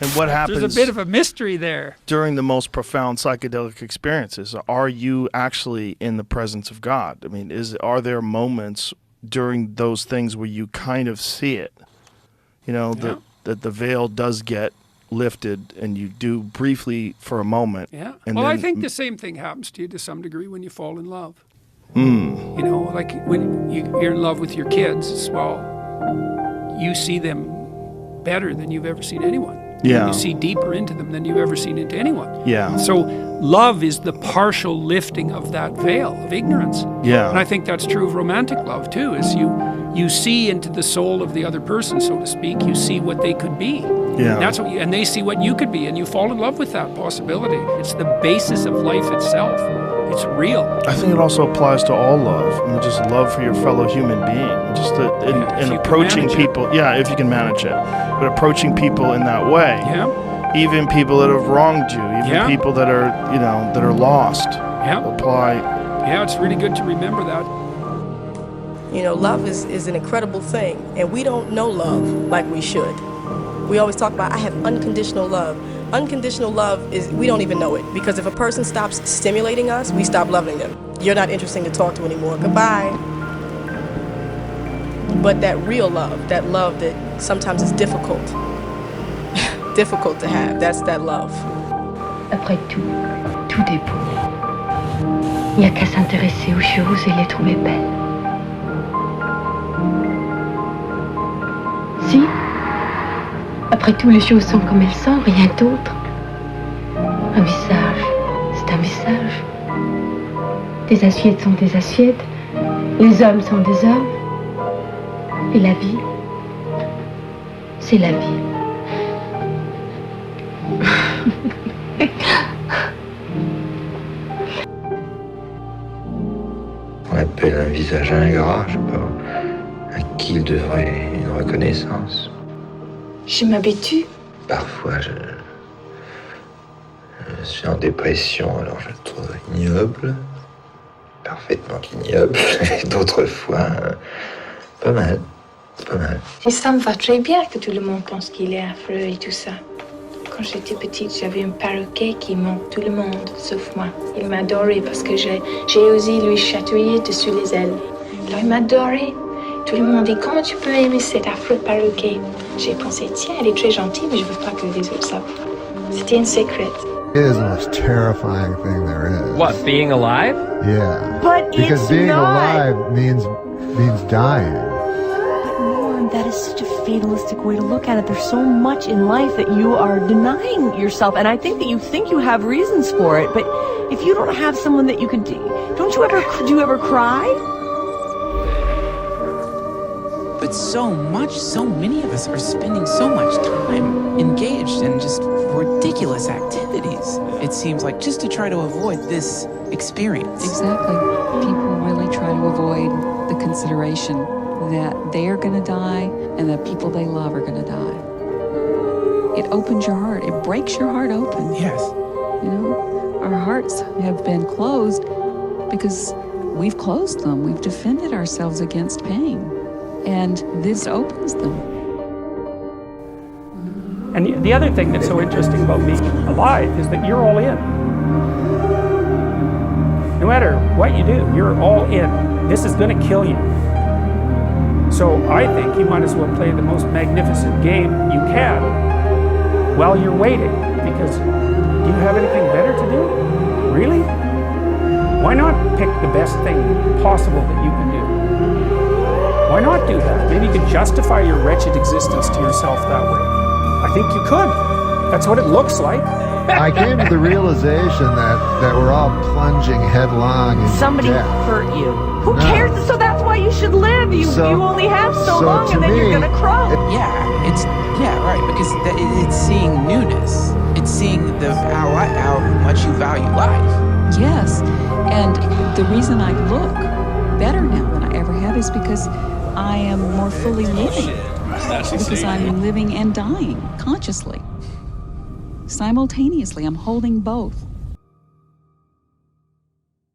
And what happens? There's a bit of a mystery there. During the most profound psychedelic experiences, are you actually in the presence of God? I mean, are there moments during those things where you kind of see it? You know, that the veil does get lifted and you do briefly for a moment. Yeah. And well, then, I think the same thing happens to you to some degree when you fall in love. Mm. You know, like when you're in love with your kids, well, you see them better than you've ever seen anyone. Yeah. You see deeper into them than you've ever seen into anyone. Yeah. So love is the partial lifting of that veil of ignorance. Yeah. And I think that's true of romantic love too, is you see into the soul of the other person, so to speak. You see what they could be. Yeah. And they see what you could be, and you fall in love with that possibility. It's the basis of life itself. It's real. I think it also applies to all love. I mean, just love for your fellow human being. Just in approaching people. Yeah, if you can manage it. But approaching people in that way. Yeah. Even people that have wronged you. Even people that are, that are lost. Yeah. Apply. Yeah, it's really good to remember that. You know, love is an incredible thing, and we don't know love like we should. We always talk about, I have unconditional love. Unconditional love is, we don't even know it, because if a person stops stimulating us, we stop loving them. You're not interesting to talk to anymore. Goodbye. But that real love that sometimes is difficult, difficult to have, that's that love. Après tout, tout est beau. Il n'y a qu'à s'intéresser aux choses et les trouver belles. Si, après tout, les choses sont comme elles sont, rien d'autre. Un visage, c'est un visage. Des assiettes sont des assiettes. Les hommes sont des hommes. Et la vie, c'est la vie. On appelle un visage ingrat, je sais pas, à qui il devrait une reconnaissance. Je m'habitue. Parfois, je suis en dépression, alors je le trouve ignoble, parfaitement ignoble, et d'autres fois, pas mal. Et ça me va très bien que tout le monde pense qu'il est affreux et tout ça. Quand j'étais petite, j'avais un perroquet qui monte tout le monde, sauf moi. Il m'adorait parce que j'ai osé lui chatouiller dessus les ailes. Alors il m'adorait. Tout le monde dit, comment tu peux aimer cet affreux perroquet? J'ai pensé, tiens, elle est très gentille, mais je veux pas que les autres savent. C'était un secret. It is the most terrifying thing there is. What, being alive? Yeah. But because it's being not. alive means dying. But Norm, that is such a fatalistic way to look at it. There's so much in life that you are denying yourself, and I think that you think you have reasons for it. But if you don't have someone that you could, do you ever cry? But so many of us are spending so much time engaged in just ridiculous activities. It seems like just to try to avoid this experience. Exactly. People really try to avoid the consideration that they're going to die and the people they love are going to die. It opens your heart. It breaks your heart open. Yes. You know, our hearts have been closed because we've closed them. We've defended ourselves against pain. And this opens them. And the other thing that's so interesting about being alive is that you're all in. No matter what you do, you're all in. This is going to kill you. So I think you might as well play the most magnificent game you can while you're waiting. Because do you have anything better to do? Really? Why not pick the best thing possible that you can do? Why not do that? Maybe you could justify your wretched existence to yourself that way. I think you could. That's what it looks like. I came to the realization that we're all plunging headlong into Somebody death. hurt you. Who cares? So that's why you should live. You only have so long, and then you're gonna croak. Right. Because it's seeing newness. It's seeing how much you value life. Yes, and the reason I look better now than I ever have is because I am more fully living. Because I'm living and dying consciously. Simultaneously, I'm holding both.